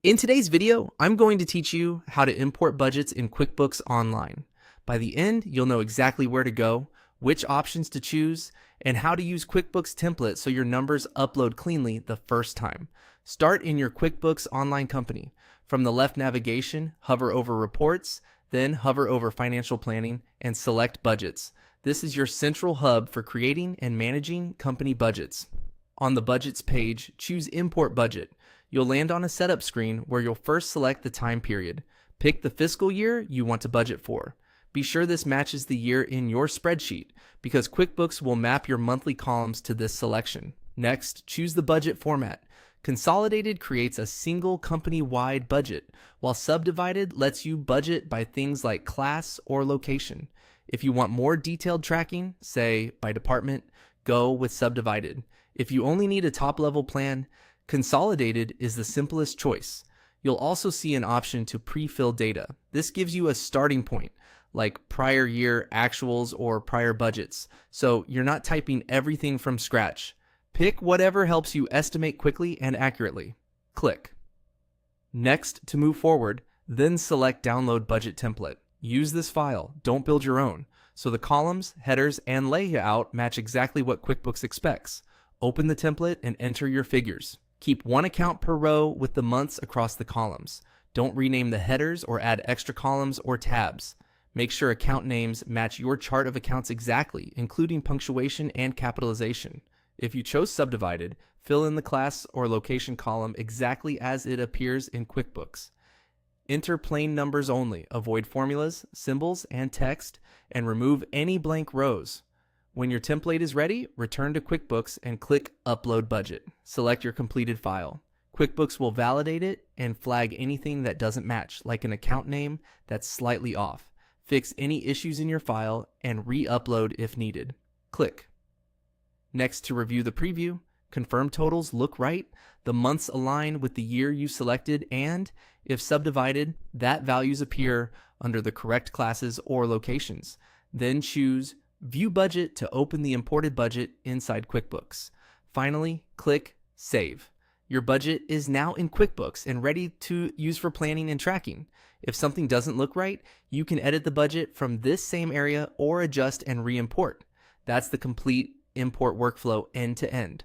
In today's video, I'm going to teach you how to import budgets in QuickBooks Online. By the end, you'll know exactly where to go, which options to choose, and how to use QuickBooks templates so your numbers upload cleanly the first time. Start in your QuickBooks Online company. From the left navigation, hover over Reports, then hover over Financial Planning and select Budgets. This is your central hub for creating and managing company budgets. On the Budgets page, choose Import Budget. You'll land on a setup screen where you'll first select the time period. Pick the fiscal year you want to budget for. Be sure this matches the year in your spreadsheet because QuickBooks will map your monthly columns to this selection. Next, choose the budget format. Consolidated creates a single company-wide budget, while Subdivided lets you budget by things like class or location. If you want more detailed tracking, say by department, go with Subdivided. If you only need a top-level plan, Consolidated is the simplest choice. You'll also see an option to pre-fill data. This gives you a starting point, like prior year actuals or prior budgets, so you're not typing everything from scratch. Pick whatever helps you estimate quickly and accurately. Click. Next, to move forward, then select Download Budget Template. Use this file, don't build your own, so the columns, headers, and layout match exactly what QuickBooks expects. Open the template and enter your figures. Keep one account per row with the months across the columns. Don't rename the headers or add extra columns or tabs. Make sure account names match your chart of accounts exactly, including punctuation and capitalization. If you chose Subdivided, fill in the class or location column exactly as it appears in QuickBooks. Enter plain numbers only, avoid formulas, symbols, and text, and remove any blank rows. When your template is ready, return to QuickBooks and click Upload Budget. Select your completed file. QuickBooks will validate it and flag anything that doesn't match, like an account name that's slightly off. Fix any issues in your file and re-upload if needed. Click. Next, to review the preview, confirm totals look right, the months align with the year you selected, and, if subdivided, that values appear under the correct classes or locations. Then choose View Budget to open the imported budget inside QuickBooks. Finally, click Save. Your budget is now in QuickBooks and ready to use for planning and tracking. If something doesn't look right, you can edit the budget from this same area or adjust and re-import. That's the complete import workflow end to end.